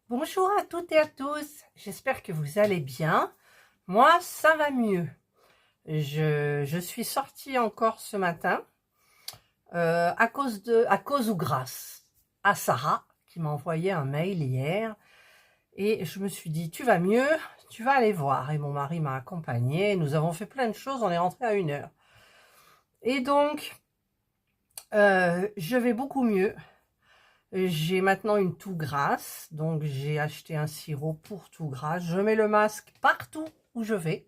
Bonjour à toutes et à tous, j'espère que vous allez bien. Moi, ça va mieux. Je suis sortie encore ce matin à cause ou grâce à Sarah qui m'a envoyé un mail hier. Et je me suis dit, tu vas mieux, tu vas aller voir. Et mon mari m'a accompagnée, nous avons fait plein de choses, on est rentré à 1h. Et donc, je vais beaucoup mieux. J'ai maintenant une toux grasse, donc j'ai acheté un sirop pour toux grasse. Je mets le masque partout où je vais.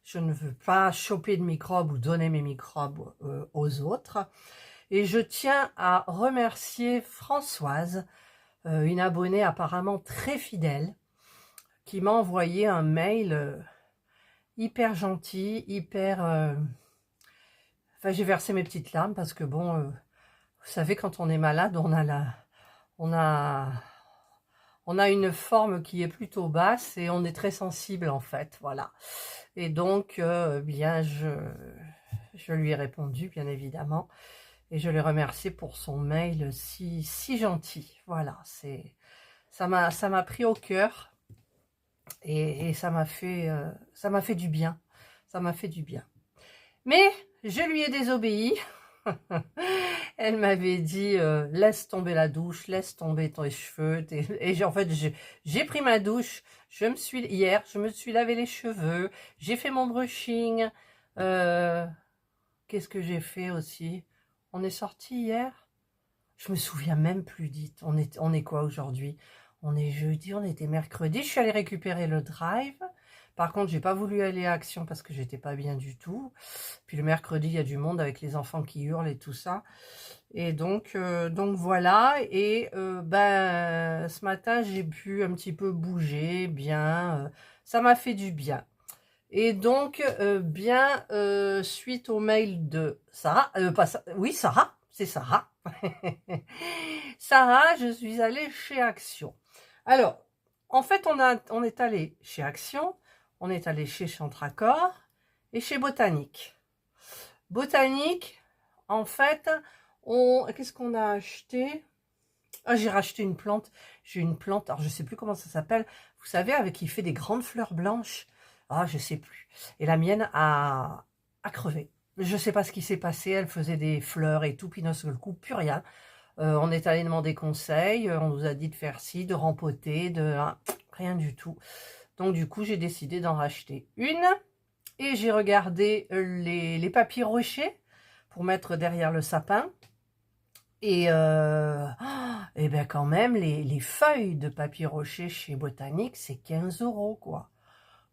Je ne veux pas choper de microbes ou donner mes microbes aux autres. Et je tiens à remercier Françoise, une abonnée apparemment très fidèle, qui m'a envoyé un mail hyper gentil, hyper... Enfin, j'ai versé mes petites larmes parce que bon, vous savez, quand on est malade, on a une forme qui est plutôt basse et on est très sensible en fait, voilà. Et donc, bien, je lui ai répondu, bien évidemment, et je l'ai remercié pour son mail si gentil. Voilà, ça m'a pris au cœur et ça m'a fait du bien. Ça m'a fait du bien. Mais je lui ai désobéi. Elle m'avait dit laisse tomber la douche, laisse tomber tes cheveux. Et en fait, j'ai pris ma douche. Hier, je me suis lavé les cheveux. J'ai fait mon brushing. Qu'est-ce que j'ai fait aussi? On est sorti hier? Je me souviens même plus, dites. On est quoi aujourd'hui? On est jeudi, on était mercredi. Je suis allée récupérer le drive. Par contre, j'ai pas voulu aller à Action parce que j'étais pas bien du tout. Puis le mercredi, il y a du monde avec les enfants qui hurlent et tout ça. Et donc voilà. Et ben, ce matin, j'ai pu un petit peu bouger bien. Ça m'a fait du bien. Et donc, suite au mail de Sarah, oui, Sarah, c'est Sarah. Sarah, je suis allée chez Action. Alors, en fait, on est allé chez Action, on est allé chez Chantracor et chez Botanique. Botanique, en fait, qu'est-ce qu'on a acheté? Ah, j'ai racheté une plante. J'ai une plante, alors je sais plus comment ça s'appelle. Vous savez, qui fait des grandes fleurs blanches. Ah, je sais plus. Et la mienne a crevé. Je sais pas ce qui s'est passé. Elle faisait des fleurs et tout, puis d'un seul coup, plus rien. On est allé demander conseil. On nous a dit de faire ci, de rempoter, rien du tout. Donc du coup, j'ai décidé d'en racheter une. Et j'ai regardé les papiers rochers pour mettre derrière le sapin. Et bien quand même, les feuilles de papier rocher chez Botanique, c'est 15 € quoi.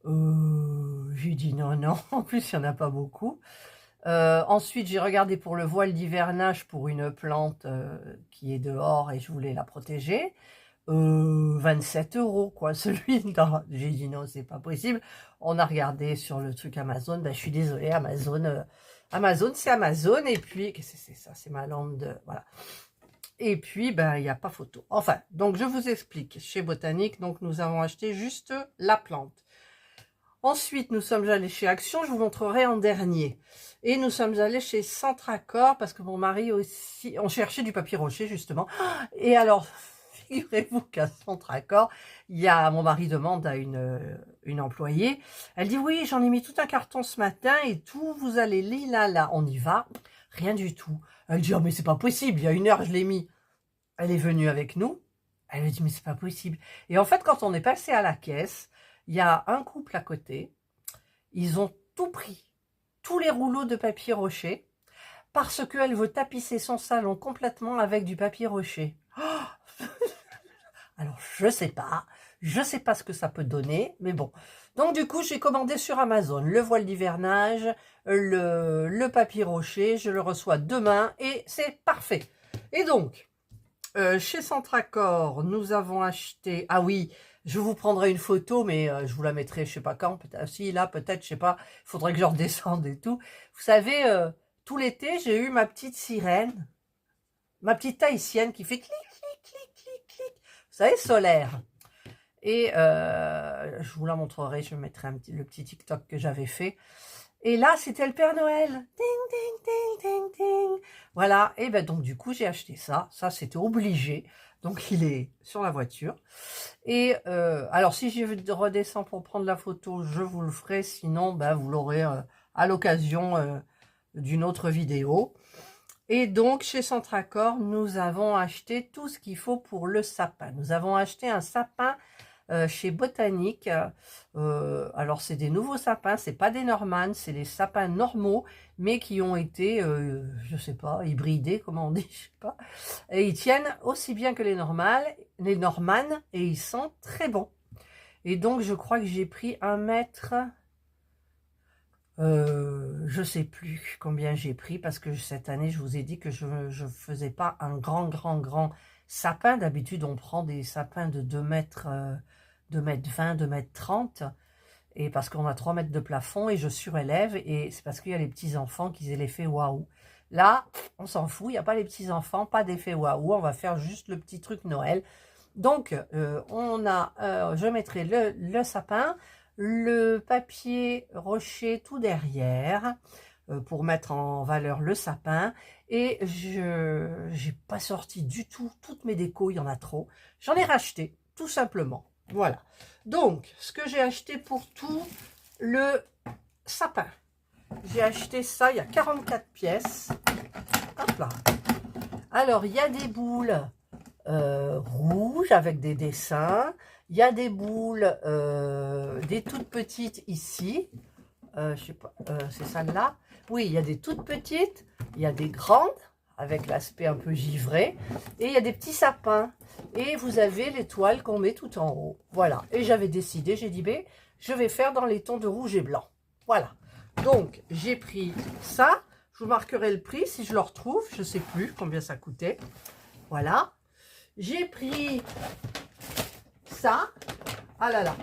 J'ai dit non, en plus il n'y en a pas beaucoup. Ensuite, j'ai regardé pour le voile d'hivernage pour une plante qui est dehors et je voulais la protéger. 27 € quoi, celui-là. J'ai dit non, c'est pas possible. On a regardé sur le truc Amazon. Ben, je suis désolée, Amazon, c'est Amazon. Et puis, qu'est-ce que c'est ça? C'est ma lampe de... Voilà. Et puis, ben, il n'y a pas photo. Enfin, donc je vous explique. Chez Botanique, donc nous avons acheté juste la plante. Ensuite, nous sommes allés chez Action, je vous montrerai en dernier. Et nous sommes allés chez Centracor, parce que mon mari aussi... On cherchait du papier rocher, justement. Et alors, figurez-vous qu'à Centracor, mon mari demande à une employée, elle dit, oui, j'en ai mis tout un carton ce matin et tout, vous allez là, on y va. Rien du tout. Elle dit, oh, mais c'est pas possible, il y a 1h, je l'ai mis. Elle est venue avec nous. Elle me dit, mais c'est pas possible. Et en fait, quand on est passé à la caisse, il y a un couple à côté. Ils ont tout pris. Tous les rouleaux de papier rocher. Parce qu'elle veut tapisser son salon complètement avec du papier rocher. Oh. Alors, je sais pas ce que ça peut donner, mais bon. Donc, du coup, j'ai commandé sur Amazon le voile d'hivernage, le papier rocher. Je le reçois demain et c'est parfait. Et donc, chez Centracor, nous avons acheté... Ah oui, je vous prendrai une photo, mais je vous la mettrai, je sais pas quand. Si, là, peut-être, je sais pas. Il faudrait que je redescende et tout. Vous savez, tout l'été, j'ai eu ma petite sirène. ma petite tahitienne qui fait clic, clic, clic, clic, clic. Vous savez, solaire. Et je vous la montrerai, je mettrai le petit TikTok que j'avais fait. Et là, c'était le Père Noël. Ding, ding, ding, ding, ding. Voilà, et ben donc du coup, j'ai acheté ça. Ça, c'était obligé. Donc, il est sur la voiture. Et alors, si je redescends pour prendre la photo, je vous le ferai. Sinon, ben, vous l'aurez à l'occasion d'une autre vidéo. Et donc, chez Centracor, nous avons acheté tout ce qu'il faut pour le sapin. Nous avons acheté un sapin chez Botanique. Alors, c'est des nouveaux sapins, c'est pas des Norman, c'est des sapins normaux, mais qui ont été, je sais pas, hybridés, comment on dit, je sais pas. Et ils tiennent aussi bien que les Norman, et ils sont très bons. Et donc, je crois que j'ai pris 1 mètre... je sais plus combien j'ai pris parce que cette année, je vous ai dit que je ne faisais pas un grand sapin. D'habitude, on prend des sapins de 2 mètres, 2 mètres 20, 2 mètres 30. Et parce qu'on a 3 mètres de plafond et je surélève. Et c'est parce qu'il y a les petits-enfants qui aient l'effet waouh. Là, on s'en fout, il n'y a pas les petits-enfants, pas d'effet waouh. On va faire juste le petit truc Noël. Donc, je mettrai le sapin, le papier rocher tout derrière pour mettre en valeur le sapin. Et je n'ai pas sorti du tout toutes mes décos, il y en a trop. J'en ai racheté, tout simplement. Voilà. Donc, ce que j'ai acheté pour tout le sapin. J'ai acheté ça, il y a 44 pièces. Hop là. Alors, il y a des boules rouges avec des dessins. Il y a des boules, des toutes petites ici. Je sais pas, c'est celle-là. Oui, il y a des toutes petites. Il y a des grandes avec l'aspect un peu givré. Et il y a des petits sapins. Et vous avez l'étoile qu'on met tout en haut. Voilà. Et j'avais décidé, j'ai dit, je vais faire dans les tons de rouge et blanc. Voilà. Donc, j'ai pris ça. Je vous marquerai le prix si je le retrouve. Je ne sais plus combien ça coûtait. Voilà. J'ai pris ça. Ah là là.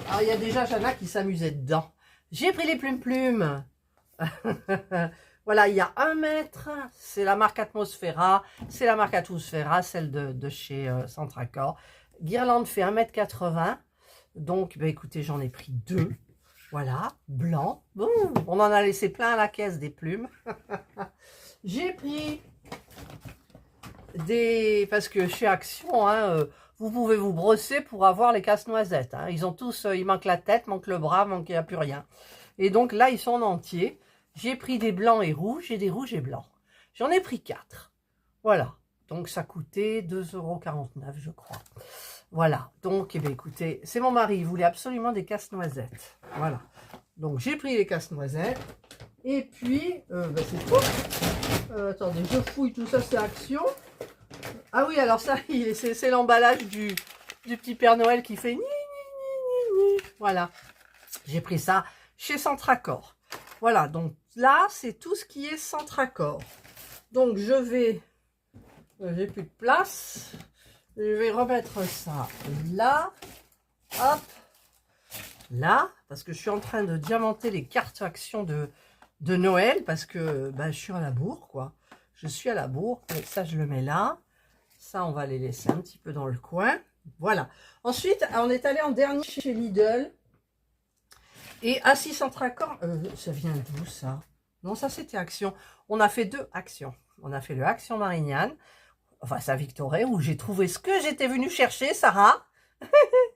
Alors, il y a déjà Jana qui s'amusait dedans. J'ai pris les plumes. Voilà, il y a 1 mètre. C'est la marque Atmosphera. C'est la marque Atmosphera, celle de chez Centracor. Guirlande fait 1,80 m. Donc, écoutez, j'en ai pris 2. Voilà, blanc. Bon, on en a laissé plein à la caisse des plumes. J'ai pris des... Parce que chez Action, hein, vous pouvez vous brosser pour avoir les casse-noisettes. Hein. Ils ont tous... il manque la tête, manque le bras, il n'y a plus rien. Et donc là, ils sont en entier. J'ai pris des blancs et rouges et des rouges et blancs. J'en ai pris 4. Voilà. Donc ça coûtait 2,49 €, je crois. Voilà, donc, écoutez, c'est mon mari, il voulait absolument des casse-noisettes. Voilà, donc j'ai pris les casse-noisettes. Et puis, c'est tout. Attendez, je fouille, tout ça, c'est Action. Ah oui, alors ça, c'est l'emballage du petit Père Noël qui fait ni, ni, ni, ni, ni. Voilà, j'ai pris ça chez Centracor. Voilà, donc là, c'est tout ce qui est Centracor. Donc, je vais... j'ai plus de place. Je vais remettre ça là, hop, là, parce que je suis en train de diamanter les cartes Action de Noël, parce que je suis à la bourre, quoi. Je suis à la bourre, et ça, je le mets là. Ça, on va les laisser un petit peu dans le coin. Voilà. Ensuite, on est allé en dernier chez Lidl. Et Assis Centracor, ça vient d'où, ça? Non, ça, c'était Action. On a fait 2 Actions. On a fait le Action Marignane. Enfin, ça Victoré, où j'ai trouvé ce que j'étais venue chercher, Sarah.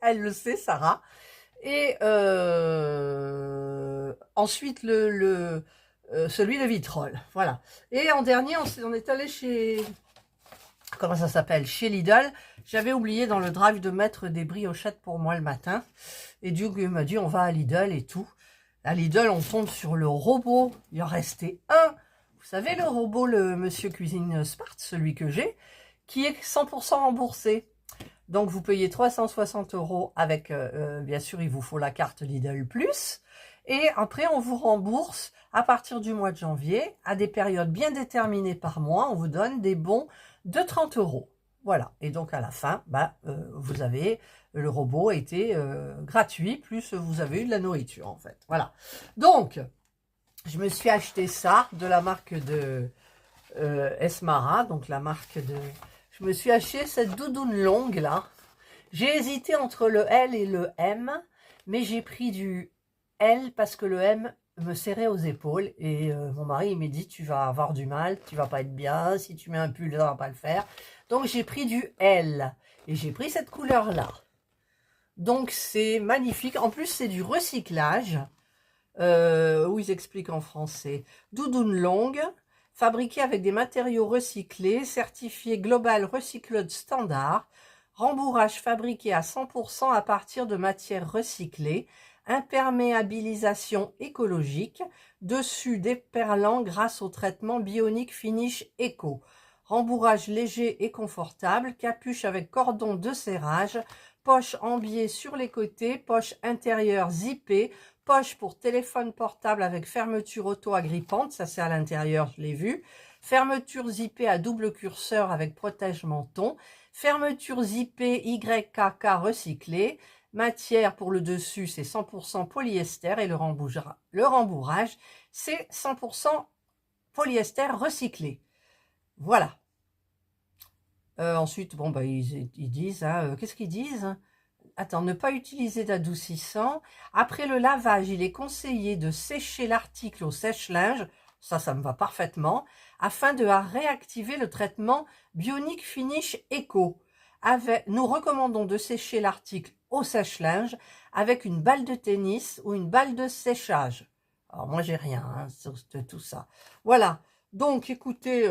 Elle le sait, Sarah. Et ensuite, celui de Vitrolles. Voilà. Et en dernier, on est allé chez... Comment ça s'appelle? Chez Lidl. J'avais oublié dans le drive de mettre des briochettes pour moi le matin. Et Dieu m'a dit, on va à Lidl et tout. À Lidl, on tombe sur le robot. Il en restait un. Vous savez, le robot, le Monsieur Cuisine Smart, celui que j'ai, qui est 100% remboursé. Donc, vous payez 360 € avec, bien sûr, il vous faut la carte Lidl Plus. Et après, on vous rembourse à partir du mois de janvier, à des périodes bien déterminées par mois. On vous donne des bons de 30 €. Voilà. Et donc, à la fin, vous avez... Le robot a été gratuit, plus vous avez eu de la nourriture, en fait. Voilà. Donc... Je me suis acheté ça de la marque Esmara, donc la marque de... Je me suis acheté cette doudoune longue là. J'ai hésité entre le L et le M, mais j'ai pris du L parce que le M me serrait aux épaules. Et mon mari il m'a dit, tu vas avoir du mal, tu vas pas être bien, si tu mets un pull, ça va pas le faire. Donc j'ai pris du L. Et j'ai pris cette couleur là. Donc c'est magnifique. En plus c'est du recyclage. Où ils expliquent en français. Doudoune longue, fabriquée avec des matériaux recyclés, certifié Global Recycled Standard, rembourrage fabriqué à 100% à partir de matières recyclées, imperméabilisation écologique, dessus déperlant grâce au traitement Bionic Finish Eco, rembourrage léger et confortable, capuche avec cordon de serrage, poche en biais sur les côtés, poche intérieure zippée, poche pour téléphone portable avec fermeture auto-agrippante, ça c'est à l'intérieur, je l'ai vu. Fermeture zippée à double curseur avec protège-menton. Fermeture zippée YKK recyclée. Matière pour le dessus, c'est 100% polyester et le rembourrage, c'est 100% polyester recyclé. Voilà. Ensuite, bon, bah, ils disent, hein, qu'est-ce qu'ils disent ? Attends, ne pas utiliser d'adoucissant. Après le lavage, il est conseillé de sécher l'article au sèche-linge, ça me va parfaitement, afin de réactiver le traitement Bionic Finish Eco. Nous recommandons de sécher l'article au sèche-linge avec une balle de tennis ou une balle de séchage. Alors moi, j'ai rien hein, sur tout ça. Voilà, donc écoutez...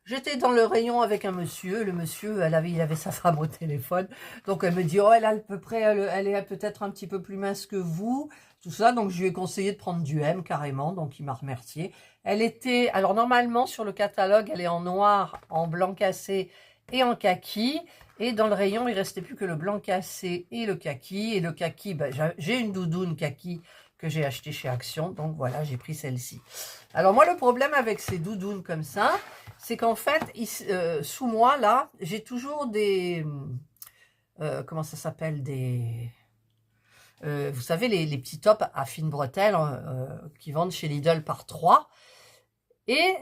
J'étais dans le rayon avec un monsieur. Le monsieur, il avait sa femme au téléphone. Donc, elle me dit, oh, elle a à peu près, elle est peut-être un petit peu plus mince que vous. Tout ça. Donc, je lui ai conseillé de prendre du M carrément. Donc, il m'a remercié. Elle était, alors normalement, sur le catalogue, elle est en noir, en blanc cassé et en kaki. Et dans le rayon, il restait plus que le blanc cassé et le kaki. Et le kaki, ben, j'ai une doudoune kaki que j'ai acheté chez Action. Donc, voilà, j'ai pris celle-ci. Alors, moi, le problème avec ces doudounes comme ça, c'est qu'en fait, sous moi, là, j'ai toujours des... comment ça s'appelle vous savez, les petits tops à fines bretelles qui vendent chez Lidl par 3. Et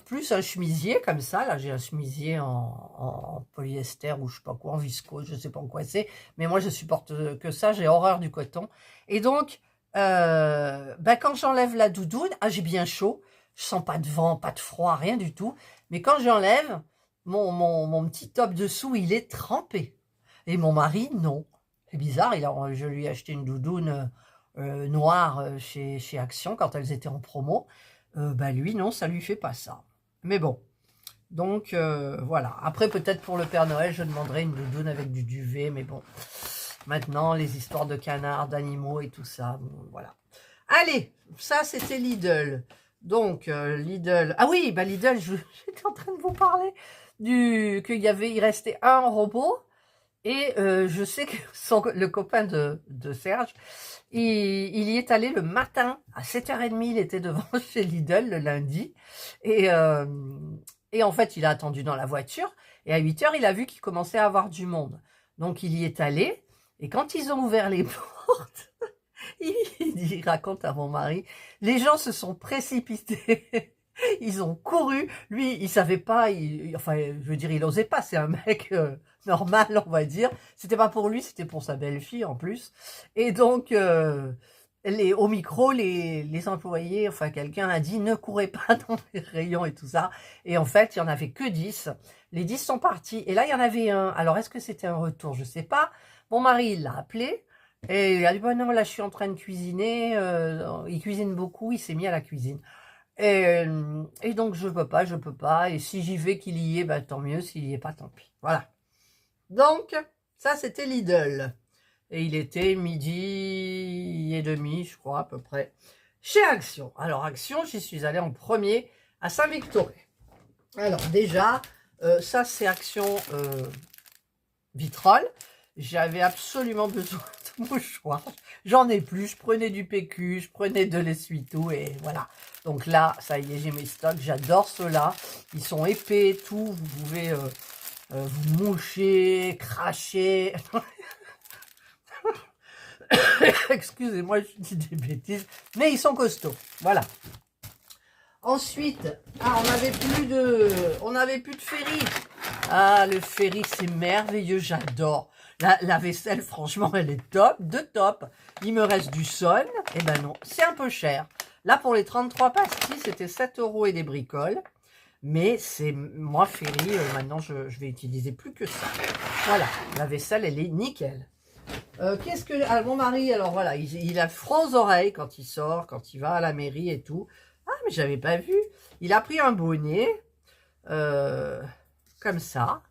plus un chemisier comme ça. Là, j'ai un chemisier en polyester ou je sais pas quoi, en viscose, je sais pas en quoi c'est. Mais moi, je supporte que ça. J'ai horreur du coton. Et donc, ben, quand j'enlève la doudoune, j'ai bien chaud. Je sens pas de vent, pas de froid, rien du tout. Mais quand j'enlève, mon petit top dessous, il est trempé. Et mon mari, non. C'est bizarre, je lui ai acheté une doudoune noire chez Action quand elles étaient en promo. Bah lui, non, ça lui fait pas ça. Mais bon, donc voilà. Après, peut-être pour le Père Noël, je demanderai une doudoune avec du duvet. Mais bon, maintenant, les histoires de canards, d'animaux et tout ça, bon, voilà. Allez, ça, c'était Lidl. Donc, Lidl... Ah oui, bah Lidl, j'étais en train de vous parler il restait un robot. Et je sais que le copain de Serge, il y est allé le matin, à 7h30, il était devant chez Lidl le lundi. Et en fait, il a attendu dans la voiture. Et à 8h, il a vu qu'il commençait à avoir du monde. Donc, il y est allé. Et quand ils ont ouvert les portes... Il raconte à mon mari, les gens se sont précipités, ils ont couru, lui il savait pas, enfin je veux dire il osait pas, c'est un mec normal on va dire, c'était pas pour lui, c'était pour sa belle-fille en plus, et donc au micro les employés, enfin quelqu'un a dit ne courez pas dans les rayons et tout ça, et en fait il y en avait que 10, les 10 sont partis, et là il y en avait un, alors est-ce que c'était un retour, je sais pas, mon mari il l'a appelé, et il a dit, bah non, là, je suis en train de cuisiner. Il cuisine beaucoup, il s'est mis à la cuisine. Et donc, je peux pas. Et si j'y vais, qu'il y est, bah, tant mieux. S'il y est pas, tant pis. Voilà. Donc, ça, c'était Lidl. Et il était 12h30, je crois, à peu près, chez Action. Alors, Action, j'y suis allée en premier à Saint-Victoré. Alors, déjà, ça, c'est Action Vitrolles. J'avais absolument besoin de mouchoirs. J'en ai plus. Je prenais du PQ, je prenais de l'essuie-tout et voilà. Donc là, ça y est, j'ai mes stocks. J'adore ceux-là. Ils sont épais et tout. Vous pouvez vous moucher, cracher. Excusez-moi, je dis des bêtises. Mais ils sont costauds. Voilà. Ensuite, on n'avait plus de Ferry. Ah, le Ferry, c'est merveilleux, j'adore. La vaisselle, franchement, elle est top, de top. Il me reste du Son. Eh ben non, c'est un peu cher. Là, pour les 33 pastilles, c'était 7 € et des bricoles. Mais c'est moi, Ferry, maintenant, je vais utiliser plus que ça. Voilà, la vaisselle, elle est nickel. Qu'est-ce que... Ah, mon mari, alors voilà, il a froid aux oreilles quand il sort, quand il va à la mairie et tout. Ah, mais j'avais pas vu. Il a pris un bonnet, comme ça.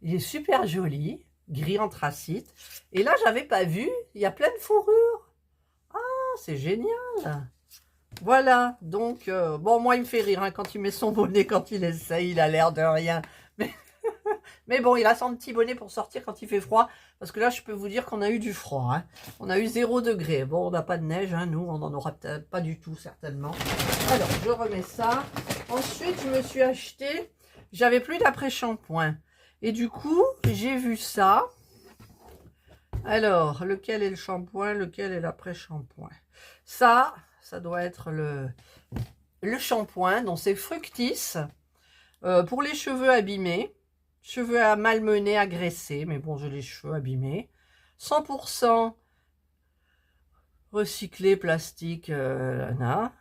Il est super joli, gris anthracite. Et là, j'avais pas vu, il y a plein de fourrure. Ah, c'est génial. Voilà, donc, bon, moi, il me fait rire hein, quand il met son bonnet, quand il essaye, il a l'air de rien. Mais bon, il a son petit bonnet pour sortir quand il fait froid. Parce que là, je peux vous dire qu'on a eu du froid. Hein. On a eu 0 degré. Bon, on n'a pas de neige, hein, nous. On n'en aura peut-être pas du tout, certainement. Alors, je remets ça. Ensuite, je me suis acheté... J'avais plus d'après-shampoing. Et du coup, j'ai vu ça. Alors, lequel est le shampoing? Lequel est l'après-shampoing? Ça doit être le shampoing. Donc, c'est Fructis. Pour les cheveux abîmés. Cheveux à malmenés, agressés, mais bon, j'ai les cheveux abîmés. 100% recyclé, plastique,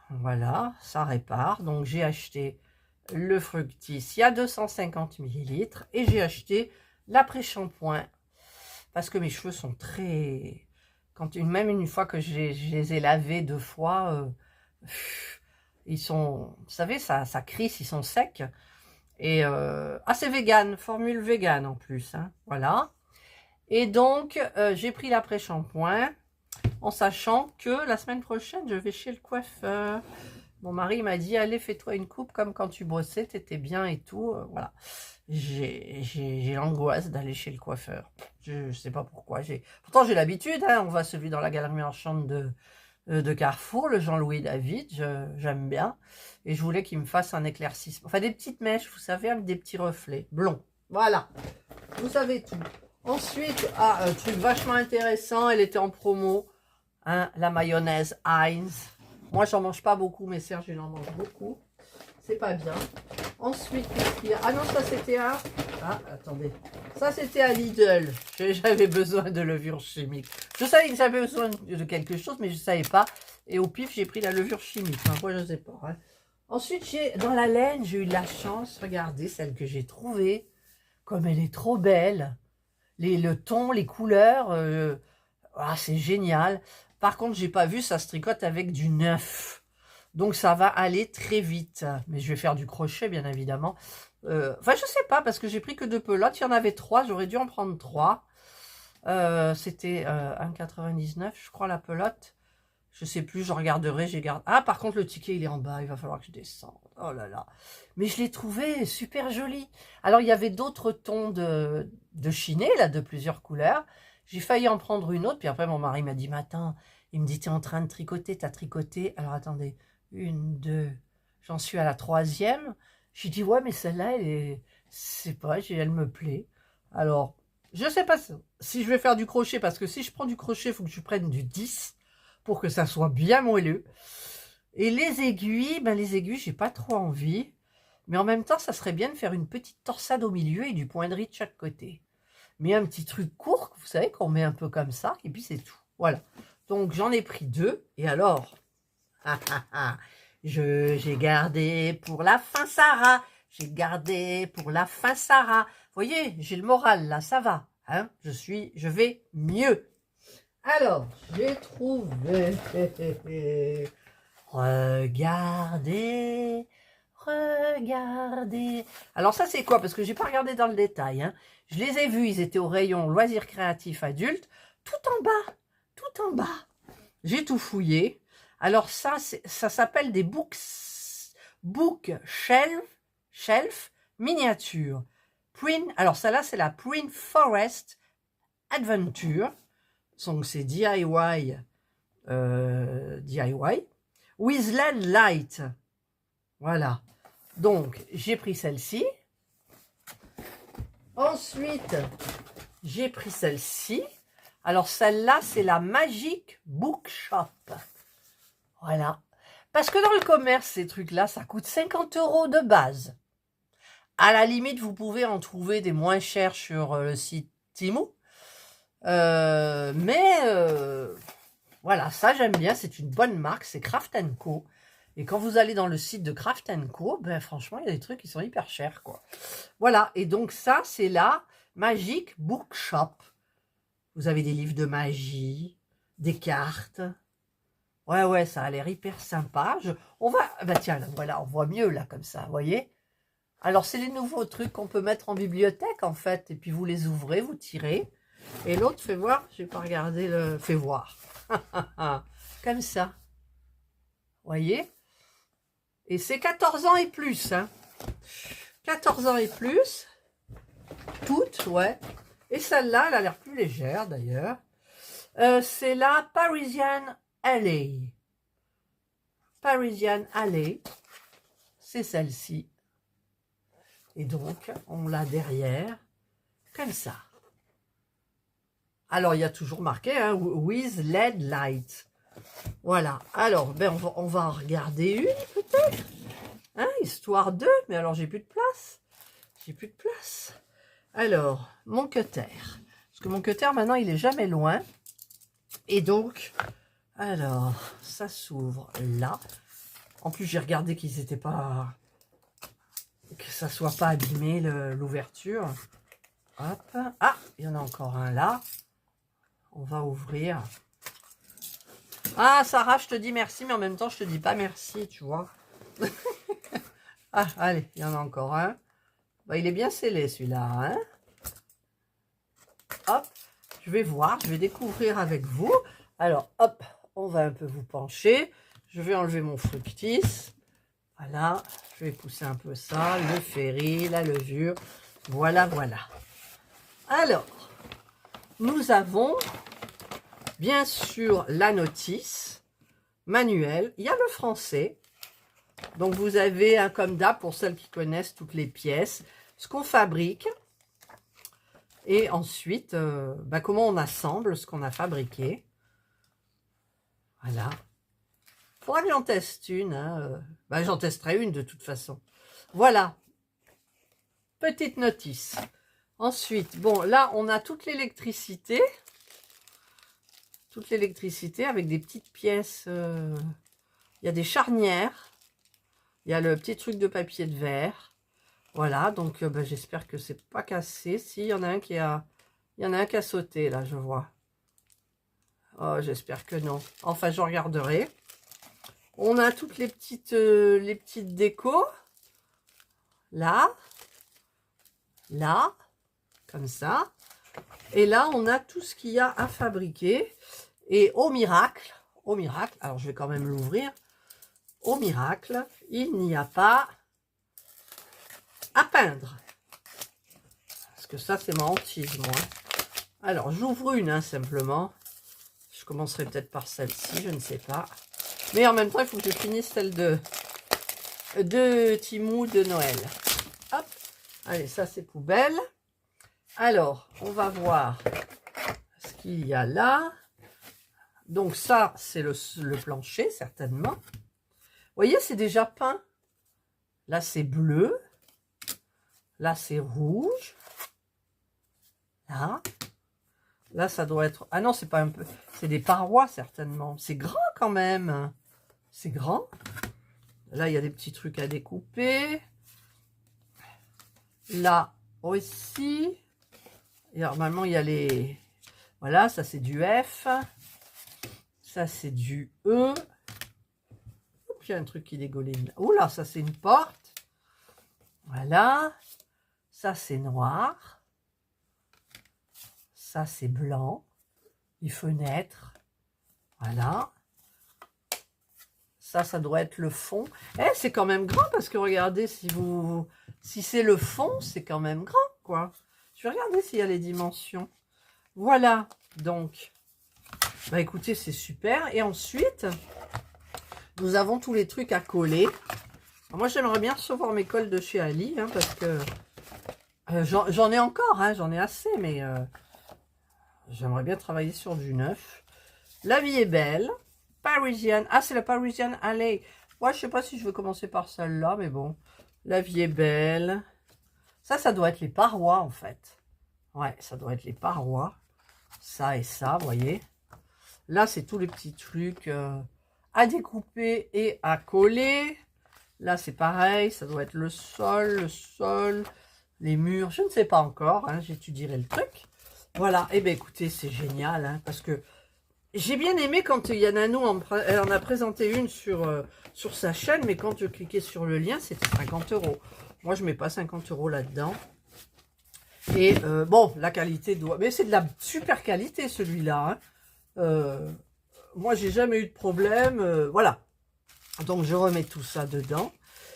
voilà, ça répare. Donc, j'ai acheté le Fructis, il y a 250 ml. Et j'ai acheté l'après-shampoing, parce que mes cheveux sont très... Même une fois que je les ai lavés 2 fois, ils sont... Vous savez, ça crisse, ils sont secs. Et c'est vegan, formule vegan en plus, hein, voilà. Et donc, j'ai pris l'après-shampoing en sachant que la semaine prochaine, je vais chez le coiffeur. Mon mari m'a dit, allez, fais-toi une coupe comme quand tu bossais, t'étais bien et tout. Voilà. J'ai l'angoisse d'aller chez le coiffeur. Je sais pas pourquoi. Pourtant, j'ai l'habitude, hein, on va celui dans la galerie marchande de Carrefour, le Jean-Louis David, j'aime bien. Et je voulais qu'il me fasse un éclaircissement. Enfin, des petites mèches, vous savez, avec des petits reflets blonds. Voilà, vous savez tout. Ensuite, un truc vachement intéressant, elle était en promo. Hein, la mayonnaise Heinz. Moi, j'en mange pas beaucoup, mais Serge, il en mange beaucoup. C'est pas bien. Ensuite, qu'est-ce qu'il y a? Ah non, ça, c'était à... Ah, attendez. Ça, c'était à Lidl. J'avais besoin de levure chimique. Je savais que j'avais besoin de quelque chose, mais je ne savais pas. Et au pif, j'ai pris la levure chimique. Enfin, moi, je ne sais pas. Hein. Ensuite, dans la laine, j'ai eu de la chance. Regardez celle que j'ai trouvée. Comme elle est trop belle. Le ton, les couleurs. C'est génial. Par contre, j'ai pas vu, ça se tricote avec du neuf. Donc, ça va aller très vite. Mais je vais faire du crochet, bien évidemment. Enfin, je sais pas, parce que j'ai pris que 2 pelotes. Il y en avait 3, j'aurais dû en prendre 3. C'était 1,99, je crois, la pelote. Je sais plus, je regarderai, Ah, par contre, le ticket, il est en bas. Il va falloir que je descende. Oh là là. Mais je l'ai trouvé super joli. Alors, il y avait d'autres tons de chiné, là, de plusieurs couleurs. J'ai failli en prendre une autre. Puis après, mon mari m'a dit, mais attends, il me dit, t'es en train de tricoter, t'as tricoté. Alors, attendez, 1, 2, j'en suis à la 3e. J'ai dit, ouais, mais celle-là, c'est pas, elle me plaît. Alors, je sais pas si je vais faire du crochet, parce que si je prends du crochet, il faut que je prenne du 10 pour que ça soit bien moelleux. Et les aiguilles, j'ai pas trop envie. Mais en même temps, ça serait bien de faire une petite torsade au milieu et du point de riz de chaque côté. Mais un petit truc court, vous savez, qu'on met un peu comme ça, et puis c'est tout. Voilà. Donc, j'en ai pris 2. Et alors, j'ai gardé pour la fin Sarah. J'ai gardé pour la fin Sarah. Vous voyez, j'ai le moral là, ça va. Hein, je vais mieux. Alors, j'ai trouvé. Regardez. Alors ça, c'est quoi? Parce que j'ai pas regardé dans le détail. Hein. Je les ai vus, ils étaient au rayon loisirs créatifs adultes. Tout en bas. Tout en bas. J'ai tout fouillé. Alors ça s'appelle des book shelf miniature. Alors celle-là, c'est la Print Forest Adventure. Donc c'est DIY. With LED light. Voilà. Donc, j'ai pris celle-ci. Ensuite, j'ai pris celle-ci. Alors, celle-là, c'est la Magic Bookshop. Voilà. Parce que dans le commerce, ces trucs-là, ça coûte 50 € de base. À la limite, vous pouvez en trouver des moins chers sur le site Temu. Voilà, ça j'aime bien, c'est une bonne marque, c'est Craft & Co. Et quand vous allez dans le site de Craft & Co, ben franchement, il y a des trucs qui sont hyper chers, quoi. Voilà, et donc ça, c'est la Magic Bookshop. Vous avez des livres de magie, des cartes. Ouais, ça a l'air hyper sympa. On va, bah tiens, là, voilà, on voit mieux là comme ça, vous voyez. Alors c'est les nouveaux trucs qu'on peut mettre en bibliothèque en fait, et puis vous les ouvrez, vous tirez. Et l'autre, fait voir, je vais pas regarder le, fait voir. Comme ça, vous voyez. Et c'est 14 ans et plus, hein. 14 ans et plus, toutes, ouais. Et celle-là, elle a l'air plus légère d'ailleurs. C'est la Parisian Alley. Parisian Alley, c'est celle-ci. Et donc, on l'a derrière, comme ça. Alors, il y a toujours marqué, hein, with LED light. Voilà. Alors, ben, on va en regarder une, peut-être. Hein, histoire de... Mais alors, j'ai plus de place. J'ai plus de place. Alors, mon cutter. Parce que mon cutter, maintenant, il est jamais loin. Et donc, alors, ça s'ouvre là. En plus, j'ai regardé qu'ils n'étaient pas... que ça soit pas abîmé, l'ouverture. Hop. Ah, il y en a encore un là. On va ouvrir. Ah, Sarah, je te dis merci, mais en même temps, je te dis pas merci, tu vois. Ah, allez, il y en a encore un. Bah, il est bien scellé, celui-là, hein. Hop, je vais voir, je vais découvrir avec vous. Alors, hop, on va un peu vous pencher. Je vais enlever mon fructis. Voilà, je vais pousser un peu ça, le ferry, la levure. Voilà. Alors, nous avons bien sûr la notice manuelle. Il y a le français. Donc, vous avez un comme d'hab pour celles qui connaissent toutes les pièces. Ce qu'on fabrique. Et ensuite, comment on assemble ce qu'on a fabriqué. Voilà. Il faudra que j'en teste une. Hein. J'en testerai une de toute façon. Voilà. Petite notice. Ensuite, bon, là, on a toute l'électricité. Toute l'électricité avec des petites pièces. Il y a des charnières. Il y a le petit truc de papier de verre. Voilà, donc j'espère que c'est pas cassé. Si, il y en a un qui a... Il y en a un qui a sauté, là, je vois. Oh, j'espère que non. Enfin, je regarderai. On a toutes les petites décos. Là. Là. Comme ça. Et là, on a tout ce qu'il y a à fabriquer. Et au miracle, alors je vais quand même l'ouvrir. Au miracle, il n'y a pas à peindre. Parce que ça, c'est ma hantise, moi. Alors, j'ouvre une, hein, simplement. Je commencerai peut-être par celle-ci, je ne sais pas. Mais en même temps, il faut que je finisse celle de Temu de Noël. Hop. Allez, ça, c'est poubelle. Alors, on va voir ce qu'il y a là. Donc, ça, c'est le plancher, certainement. Vous voyez, c'est déjà peint. Là, c'est bleu. Là, c'est rouge. Là. Là, ça doit être... Ah non, c'est pas un peu... C'est des parois, certainement. C'est grand, quand même. C'est grand. Là, il y a des petits trucs à découper. Là aussi. Et normalement, il y a les... Voilà, ça, c'est du F. Ça, c'est du E. Oups, il y a un truc qui dégouline. Oula, ça, c'est une porte. Voilà. Ça, c'est noir. Ça, c'est blanc. Les fenêtres. Voilà. Ça doit être le fond. Eh, c'est quand même grand parce que regardez, si c'est le fond, c'est quand même grand, quoi. Je vais regarder s'il y a les dimensions. Voilà. Donc, écoutez, c'est super. Et ensuite, nous avons tous les trucs à coller. Alors, moi, j'aimerais bien recevoir mes cols de chez Ali, hein, parce que j'en ai encore, hein, j'en ai assez, mais j'aimerais bien travailler sur du neuf. La vie est belle. Parisian. Ah, c'est la Parisian Alley. Moi, je sais pas si je veux commencer par celle-là, mais bon. La vie est belle. Ça doit être les parois, en fait. Ouais, ça doit être les parois. Ça et ça, vous voyez. Là, c'est tous les petits trucs à découper et à coller. Là, c'est pareil. Ça doit être le sol, les murs. Je ne sais pas encore. Hein, j'étudierai le truc. Voilà. Eh bien, écoutez, c'est génial. Hein, parce que j'ai bien aimé quand Yananou en a présenté une sur sa chaîne. Mais quand je cliquais sur le lien, c'était 50 €. Moi, je ne mets pas 50 € là-dedans. Et bon, la qualité doit... Mais c'est de la super qualité, celui-là. Hein. Moi, j'ai jamais eu de problème. Voilà. Donc, je remets tout ça dedans.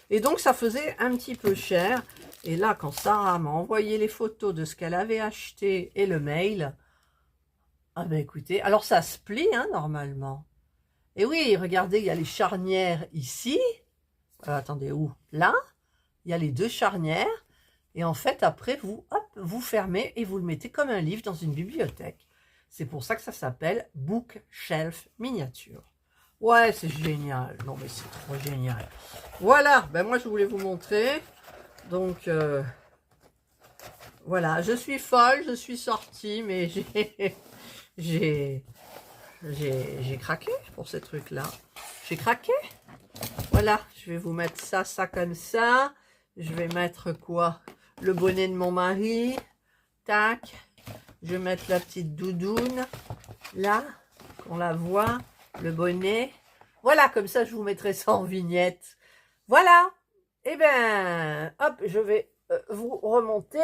Et donc, ça faisait un petit peu cher. Et là, quand Sarah m'a envoyé les photos de ce qu'elle avait acheté et le mail... Ah ben, écoutez... Alors, ça se plie, hein, normalement. Et oui, regardez, il y a les charnières ici. Attendez, où? Là. Il y a les deux charnières. Et en fait, après, vous, hop, vous fermez et vous le mettez comme un livre dans une bibliothèque. C'est pour ça que ça s'appelle Bookshelf Miniature. Ouais, c'est génial. Non, mais c'est trop génial. Voilà, ben moi, je voulais vous montrer. Donc, voilà, je suis folle, je suis sortie, mais j'ai craqué pour ces trucs-là. J'ai craqué. Voilà, je vais vous mettre ça comme ça. Je vais mettre quoi? Le bonnet de mon mari. Tac. Je vais mettre la petite doudoune. Là, qu'on la voit. Le bonnet. Voilà, comme ça, je vous mettrai ça en vignette. Voilà. Eh bien, hop, je vais vous remonter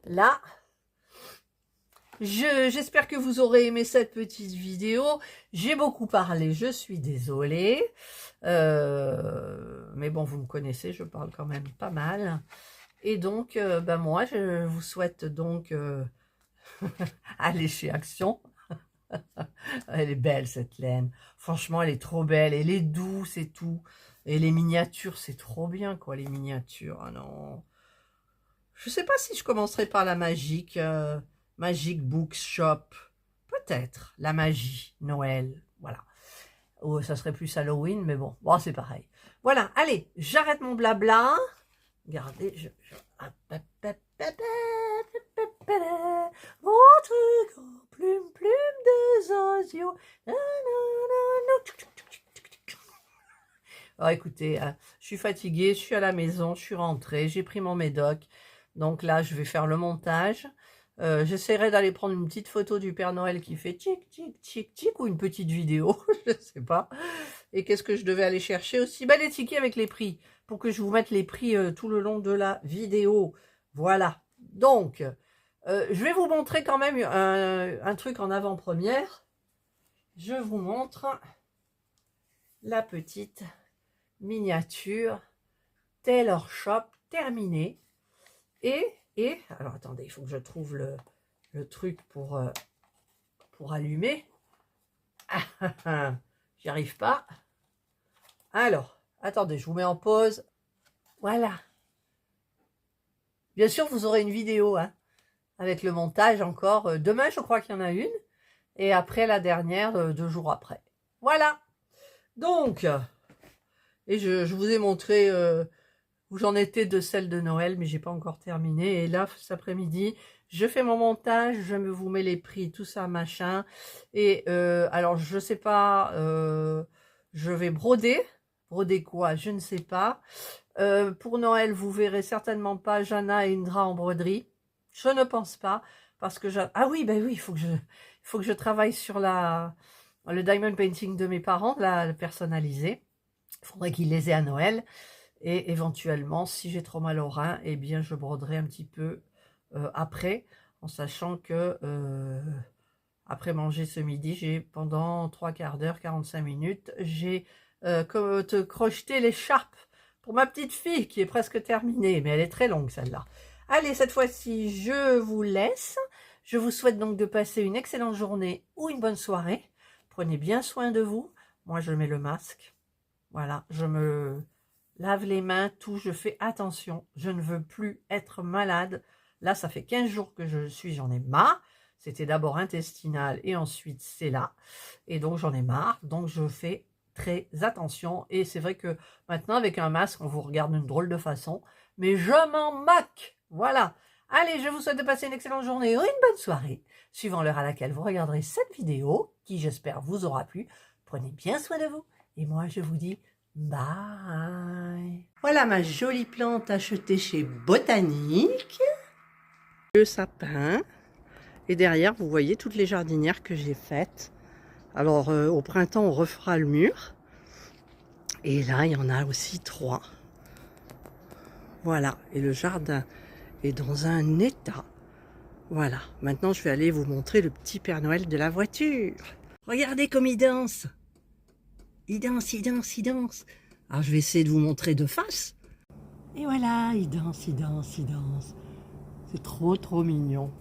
là. J'espère que vous aurez aimé cette petite vidéo. J'ai beaucoup parlé, je suis désolée. Mais bon, vous me connaissez, je parle quand même pas mal. Et donc, ben moi, je vous souhaite donc aller chez Action. Elle est belle, cette laine. Franchement, elle est trop belle. Elle est douce et tout. Et les miniatures, c'est trop bien, quoi, les miniatures. Ah non. Je sais pas si je commencerai par la magique. Magic Bookshop. Peut-être. La magie. Noël. Voilà. Oh, ça serait plus Halloween, mais bon. Bon, c'est pareil. Voilà. Allez, j'arrête mon blabla. Regardez, votre grand plume de zozio. Alors écoutez, je suis fatiguée, je suis à la maison, je suis rentrée, j'ai pris mon médoc. Donc là, je vais faire le montage. J'essaierai d'aller prendre une petite photo du Père Noël qui fait tic, tic, tic, tic, ou une petite vidéo, je ne sais pas. Et qu'est-ce que je devais aller chercher aussi? Les tickets avec les prix, pour que je vous mette les prix tout le long de la vidéo. Voilà. Donc, je vais vous montrer quand même un truc en avant-première. Je vous montre la petite miniature Tailor Shop terminée. Et alors attendez, il faut que je trouve le truc pour allumer. J'y arrive pas. Alors, attendez, je vous mets en pause. Voilà. Bien sûr, vous aurez une vidéo, hein, avec le montage encore. Demain, je crois qu'il y en a une. Et après, la dernière, 2 jours après. Voilà. Donc, et je vous ai montré où j'en étais de celle de Noël, mais j'ai pas encore terminé. Et là, cet après-midi, je fais mon montage, je me vous mets les prix, tout ça, machin. Et alors, je sais pas, je vais broder. Broder quoi? Je ne sais pas. Pour Noël, vous verrez certainement pas Jana et Indra en broderie. Je ne pense pas. Parce que ah oui, ben oui, il faut que je travaille sur le diamond painting de mes parents, la personnalisée. Il faudrait qu'ils les aient à Noël. Et éventuellement, si j'ai trop mal au rein, eh bien, je broderai un petit peu après, en sachant que après manger ce midi, j'ai pendant 3/4 d'heure, 45 minutes, j'ai crocheté l'écharpe pour ma petite fille qui est presque terminée, mais elle est très longue celle-là. Allez, cette fois-ci, je vous laisse. Je vous souhaite donc de passer une excellente journée ou une bonne soirée. Prenez bien soin de vous. Moi, je mets le masque. Voilà, je me lave les mains, tout, je fais attention. Je ne veux plus être malade. Là, ça fait 15 jours que j'en ai marre. C'était d'abord intestinal et ensuite c'est là. Et donc, j'en ai marre. Donc, je fais très attention. Et c'est vrai que maintenant, avec un masque, on vous regarde d'une drôle de façon. Mais je m'en moque. Voilà. Allez, je vous souhaite de passer une excellente journée ou une bonne soirée, suivant l'heure à laquelle vous regarderez cette vidéo, qui j'espère vous aura plu. Prenez bien soin de vous. Et moi, je vous dis bye. Voilà ma jolie plante achetée chez Botanique. Le sapin. Et derrière, vous voyez toutes les jardinières que j'ai faites. Alors, au printemps, on refera le mur. Et là, il y en a aussi 3. Voilà. Et le jardin est dans un état. Voilà. Maintenant, je vais aller vous montrer le petit Père Noël de la voiture. Regardez comme il danse. Il danse, il danse, il danse. Alors, je vais essayer de vous montrer de face. Et voilà, il danse, il danse, il danse. C'est trop, trop mignon.